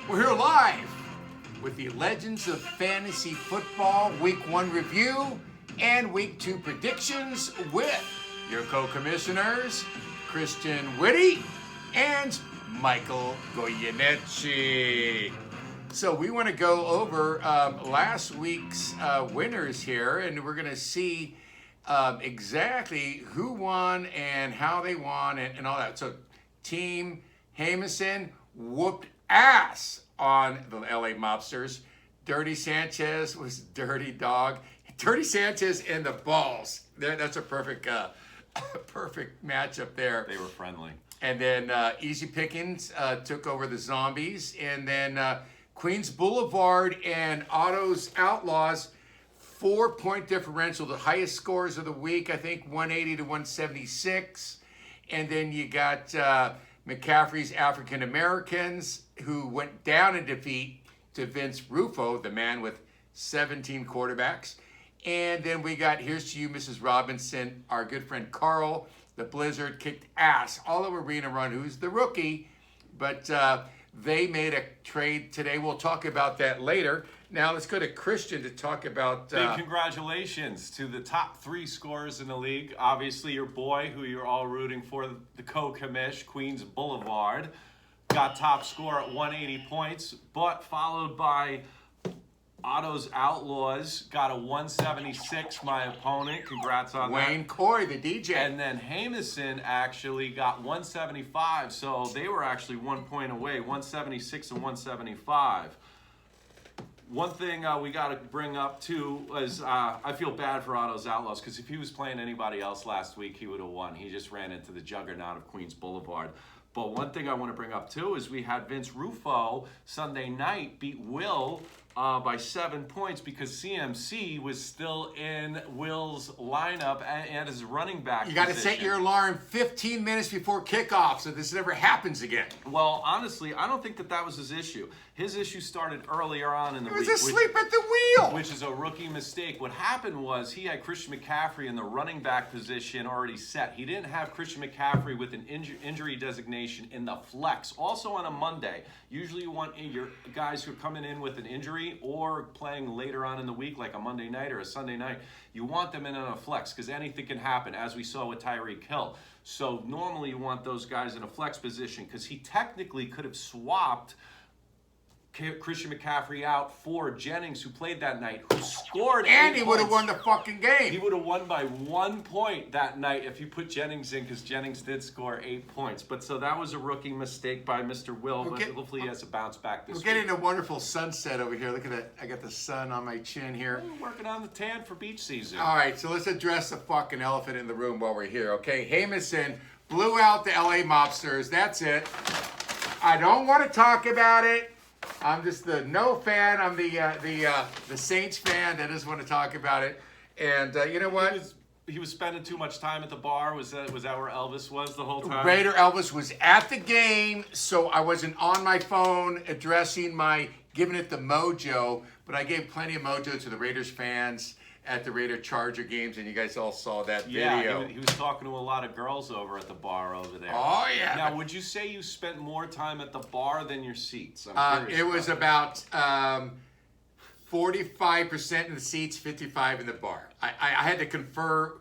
We're here live with the Legends of Fantasy Football Week 1 review and Week 2 predictions with your co-commissioners, Christian Whitty and Michael Goyeneche. So we want to go over last week's winners here, and we're going to see exactly who won and how they won and all that. So Team Jamison whooped ass on the LA Mobsters. Dirty Sanchez was dirty dog. Dirty Sanchez and the balls. That's a perfect perfect matchup there. They were friendly. And then Easy Pickens took over the Zombies. And then Queens Boulevard and Otto's Outlaws, 4-point differential, the highest scores of the week, I think 180 to 176. And then you got McCaffrey's African Americans, who went down in defeat to Vince Ruffo, the man with 17 quarterbacks. And then we got Here's to You, Mrs. Robinson, our good friend Carl. The Blizzard kicked ass all over Arena Run, who's the rookie. But they made a trade today. We'll talk about that later. Now let's go to Christian to talk about... Big congratulations to the top 3 scorers in the league. Obviously, your boy, who you're all rooting for, the co-commish, Queens Boulevard, got top score at 180 points, but followed by Otto's Outlaws, got a 176, my opponent. Congrats on that. Wayne Coy, the DJ. And then Jamison actually got 175, so they were actually 1 point away, 176 and 175. One thing we got to bring up, too, is I feel bad for Otto's Outlaws, because if he was playing anybody else last week, he would have won. He just ran into the juggernaut of Queens Boulevard. But one thing I want to bring up, too, is we had Vince Ruffo Sunday night beat Will by 7 points because CMC was still in Will's lineup and his running back You got to set your alarm 15 minutes before kickoff so this never happens again. Well, honestly, I don't think that was his issue. His issue started earlier on in the week. He was asleep at the wheel. Which is a rookie mistake. What happened was he had Christian McCaffrey in the running back position already set. He didn't have Christian McCaffrey with an injury designation in the flex. Also on a Monday, usually you want your guys who are coming in with an injury or playing later on in the week, like a Monday night or a Sunday night, you want them in on a flex because anything can happen, as we saw with Tyreek Hill. So normally you want those guys in a flex position because he technically could have swapped Christian McCaffrey out for Jennings, who played that night, who scored 8 And he would have points. won the fucking game. He would have won by 1 point that night if you put Jennings in, because Jennings did score 8 points. But so that was a rookie mistake by Mr. Will, but hopefully he has a bounce back this week. We're getting a wonderful sunset over here. Look at that. I got the sun on my chin here. We're working on the tan for beach season. All right, so let's address the fucking elephant in the room while we're here, okay? Jamison blew out the LA Mobsters. That's it. I don't want to talk about it. I'm just the no fan. I'm the Saints fan that doesn't want to talk about it. And you know what? He was spending too much time at the bar. Was that where Elvis was the whole time? Raider Elvis was at the game, so I wasn't on my phone giving it the mojo. But I gave plenty of mojo to the Raiders fans at the Raider Charger games, and you guys all saw that video. Yeah, he was talking to a lot of girls over at the bar over there. Oh, yeah. Now, would you say you spent more time at the bar than your seats? It was about 45% in the seats, 55% in the bar. I had to confer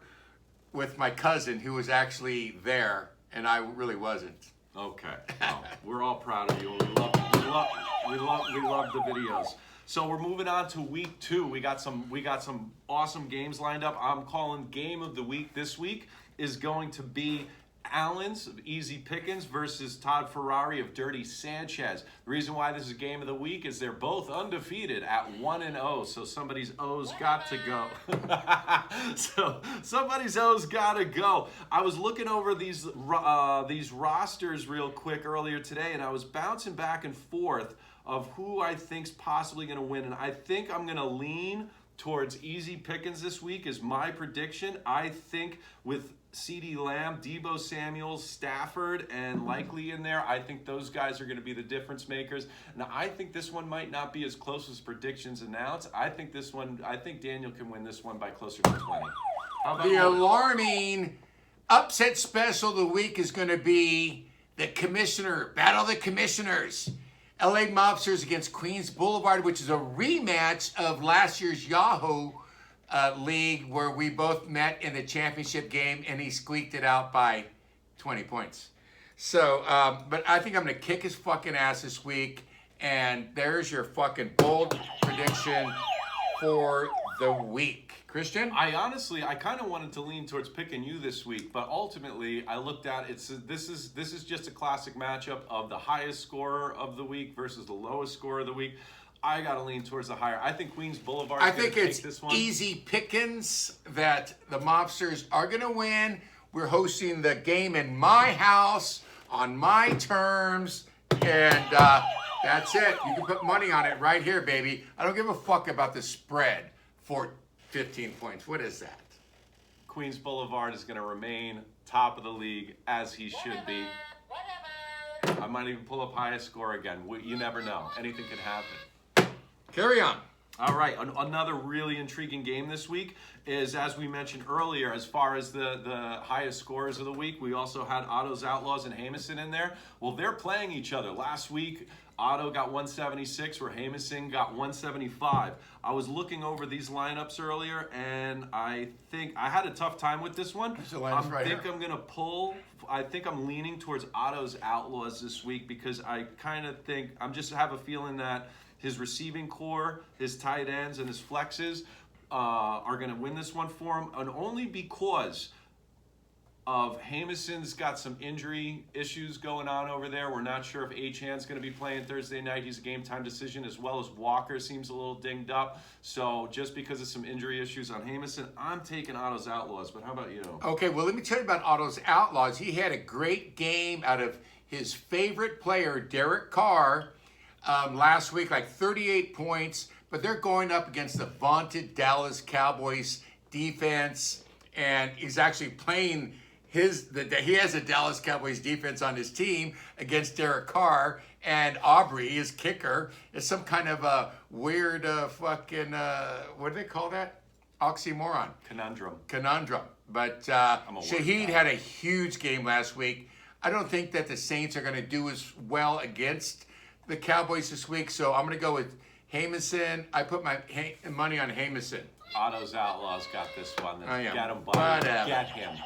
with my cousin, who was actually there, and I really wasn't. Okay. Well, we're all proud of you. We love the videos. So we're moving on to week 2. We got some awesome games lined up. I'm calling game of the week this week is going to be Allen's of Easy Pickens versus Todd Ferrari of Dirty Sanchez. The reason why this is game of the week is they're both undefeated at 1-0. So somebody's O's got to go. So somebody's O's got to go. I was looking over these rosters real quick earlier today, and I was bouncing back and forth of who I think's possibly going to win. And I think I'm going to lean towards Easy Pickens this week is my prediction. I think with CeeDee Lamb, Deebo Samuel, Stafford, and Likely in there, I think those guys are going to be the difference makers. Now, I think this one might not be as close as predictions announced. I think Daniel can win this one by closer to 20. The alarming upset special of the week is going to be the commissioner, Battle of the Commissioners. LA Mobsters against Queens Boulevard, which is a rematch of last year's Yahoo League, where we both met in the championship game, and he squeaked it out by 20 points. So, but I think I'm going to kick his fucking ass this week, and there's your fucking bold prediction for the week. Christian? I kind of wanted to lean towards picking you this week, but ultimately I looked at this is just a classic matchup of the highest scorer of the week versus the lowest scorer of the week. I got to lean towards the higher. I think Queens Boulevard is going to take this one. I think it's easy pickings that the Mobsters are going to win. We're hosting the game in my house on my terms, and that's it. You can put money on it right here, baby. I don't give a fuck about the spread for 15 points. What is that? Queens Boulevard is going to remain top of the league as he should be. I might even pull up highest score again. You never know. Anything can happen. Carry on. All right, another really intriguing game this week is, as we mentioned earlier, as far as the highest scorers of the week, we also had Otto's Outlaws and Jamison in there. Well, they're playing each other. Last week, Otto got 176, where Jamison got 175. I was looking over these lineups earlier, and I think I had a tough time with this one. I think I'm leaning towards Otto's Outlaws this week because I kind of think, just have a feeling that his receiving core, his tight ends, and his flexes are going to win this one for him, and only because of Jamison's got some injury issues going on over there. We're not sure if Achan's going to be playing Thursday night. He's a game-time decision, as well as Walker seems a little dinged up. So just because of some injury issues on Jamison, I'm taking Otto's Outlaws. But how about you? Okay, well, let me tell you about Otto's Outlaws. He had a great game out of his favorite player, Derek Carr, last week, like 38 points. But they're going up against the vaunted Dallas Cowboys defense, and he's actually playing he has a Dallas Cowboys defense on his team against Derek Carr, and Aubrey, his kicker, is some kind of a weird fucking, what do they call that? Oxymoron. Conundrum. But Shaheed had a huge game last week. I don't think that the Saints are going to do as well against the Cowboys this week, so I'm going to go with Jamison. I put my money on Jamison. Otto's Outlaws got this one. Get him, buddy. Get him.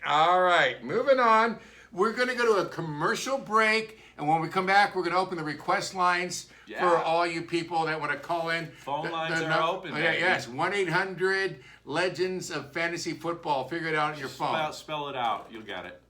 All right, moving on. We're going to go to a commercial break, and when we come back, we're going to open the request lines for all you people that want to call in. Phone lines are open. Yes, 1-800 Legends of Fantasy Football. Figure it out on your phone. Spell it out. You'll get it.